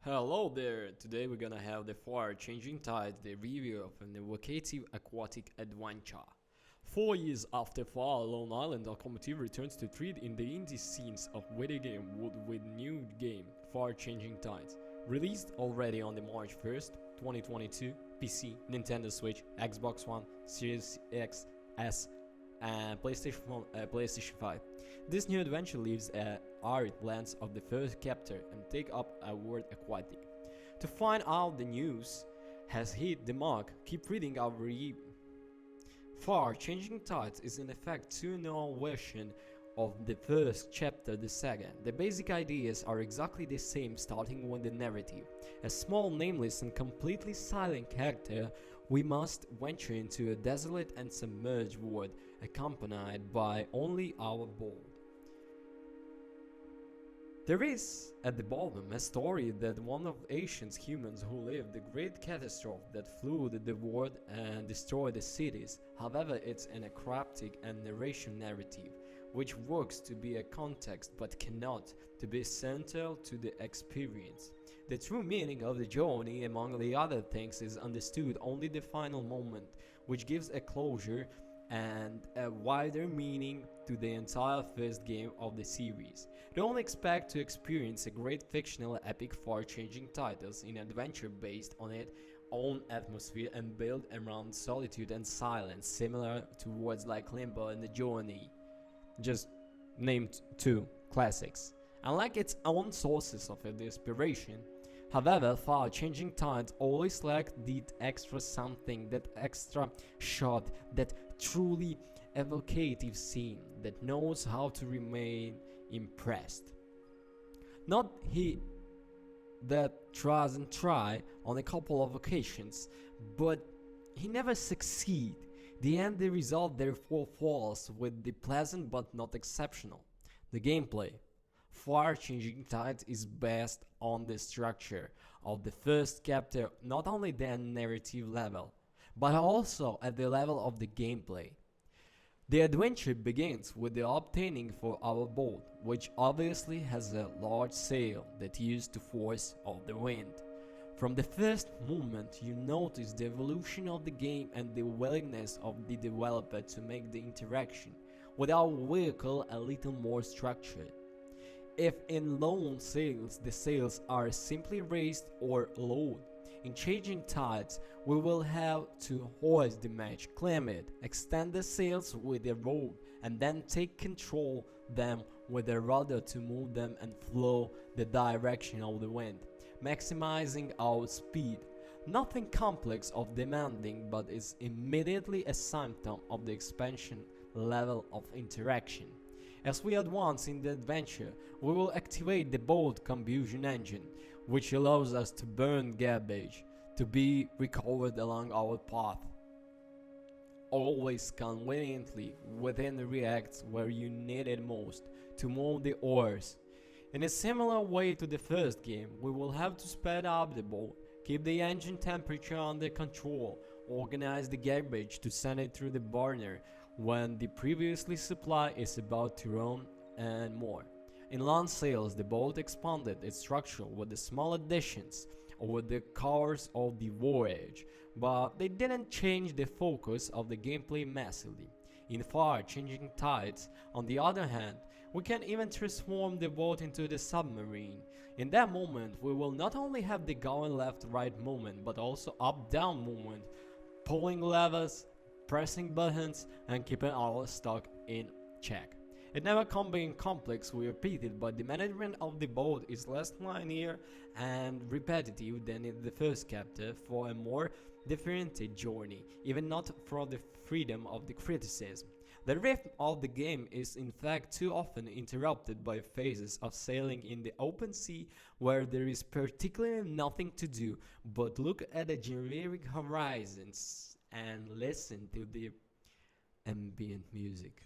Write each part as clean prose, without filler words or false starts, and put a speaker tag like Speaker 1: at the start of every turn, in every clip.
Speaker 1: Hello there! Today we're gonna have the Far Changing Tides, the review of an evocative aquatic adventure. 4 years after Far Lone Island Locomotive returns to treat in the indie scenes of video game world with new game Far Changing Tides. Released already on the March 1st, 2022, PC, Nintendo Switch, Xbox One, Series X, S, and PlayStation 5. This new adventure leaves a arid glance of the first chapter and take up a world aquatic. To find out the news has hit the mark, keep reading our review. Far Changing Tides is in effect two known versions of the first chapter the saga. The basic ideas are exactly the same, starting with the narrative. A small, nameless and completely silent character, we must venture into a desolate and submerged world accompanied by only our boat. There is, at the bottom, a story that one of ancient humans who lived the great catastrophe that flooded the world and destroyed the cities. However, it's an cryptic and narration narrative, which works to be a context but cannot to be central to the experience. The true meaning of the journey, among the other things, is understood only the final moment, which gives a closure and a wider meaning to the entire first game of the series. Don't expect to experience a great fictional epic far-changing titles in adventure based on its own atmosphere and built around solitude and silence, similar to words like Limbo and The Journey. Just named two classics. Unlike its own sources of inspiration, however, Far Changing Tides always lacked that extra something, that extra shot, that truly evocative scene that knows how to remain impressed. Not he that tries and try on a couple of occasions, but he never succeed. The end result therefore falls with the pleasant but not exceptional. The gameplay. Far Changing Tides is based on the structure of the first chapter, not only the narrative level, but also at the level of the gameplay. The adventure begins with the obtaining for our boat, which obviously has a large sail that used to force of the wind. From the first moment you notice the evolution of the game and the willingness of the developer to make the interaction with our vehicle a little more structured. If in lone sails the sails are simply raised or lowered, in Changing Tides we will have to hoist the mast, climb it, extend the sails with a rope, and then take control them with a rudder to move them and flow the direction of the wind, maximizing our speed. Nothing complex or demanding, but is immediately a symptom of the expansion level of interaction. As we advance in the adventure, we will activate the boat combustion engine, which allows us to burn garbage to be recovered along our path, always conveniently within the reacts where you need it most to move the oars. In a similar way to the first game, we will have to speed up the boat, keep the engine temperature under control, organize the garbage to send it through the burner when the previously supply is about to run, and more. In land sails, the boat expanded its structure with the small additions over the course of the voyage, but they didn't change the focus of the gameplay massively. In Far Changing Tides, on the other hand, we can even transform the boat into the submarine. In that moment, we will not only have the going left-right movement, but also up-down movement, pulling levers, pressing buttons, and keeping our stock in check. It never can be complex, we repeated, but the management of the boat is less linear and repetitive than in the first chapter for a more differentiated journey, even not for the freedom of the criticism. The rhythm of the game is in fact too often interrupted by phases of sailing in the open sea where there is particularly nothing to do but look at the generic horizons and listen to the ambient music.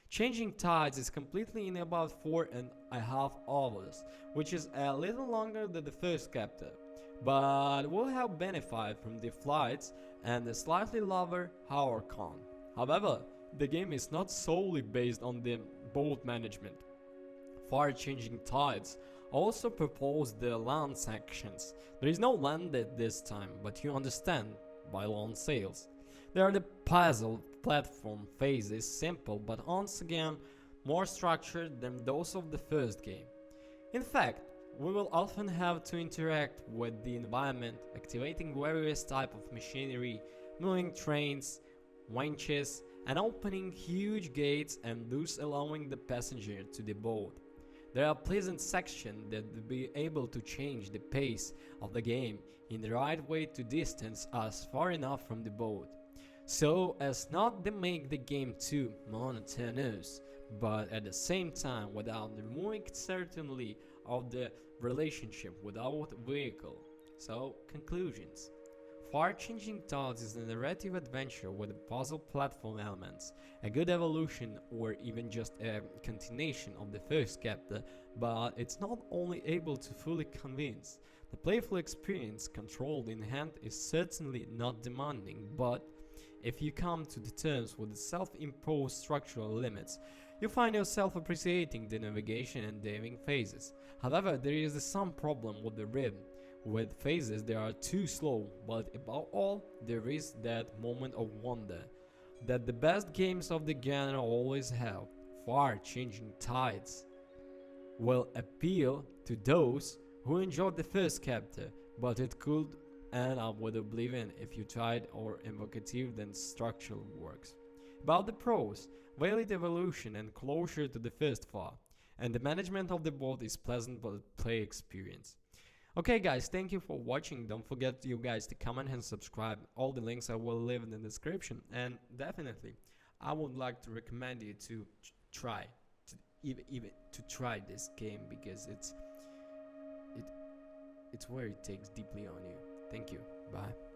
Speaker 1: Changing Tides is completely in about 4.5 hours, which is a little longer than the first chapter, but will have benefited from the flights and the slightly lower hour count. However, the game is not solely based on the boat management. Far Changing Tides Also proposed the land sections. There is no land at this time, but you understand by land sales. There are the puzzle platform phases, simple but once again more structured than those of the first game. In fact, we will often have to interact with the environment, activating various types of machinery, moving trains, winches, and opening huge gates and thus allowing the passenger to the boat. There are pleasant sections that will be able to change the pace of the game in the right way to distance us far enough from the boat, so as not to make the game too monotonous, but at the same time without removing certainly of the relationship without vehicle. So, conclusions. Far-changing Thoughts is a narrative adventure with puzzle platform elements, a good evolution or even just a continuation of the first chapter, but it's not only able to fully convince. The playful experience controlled in hand is certainly not demanding, but if you come to the terms with the self-imposed structural limits, you find yourself appreciating the navigation and diving phases. However, there is some problem with the rhythm. With phases they are too slow, but above all, there is that moment of wonder that the best games of the genre always have. Far-changing tides will appeal to those who enjoyed the first chapter, but it could end up with oblivion if you tried or evocative than structural works. About the pros, valid evolution and closure to the first far, and the management of the boat is pleasant but play experience. Okay guys, thank you for watching. Don't forget you guys to comment and subscribe. All the links I will leave in the description, and definitely I would like to recommend you to try to even to try this game because it's where it takes deeply on you. Thank you. Bye.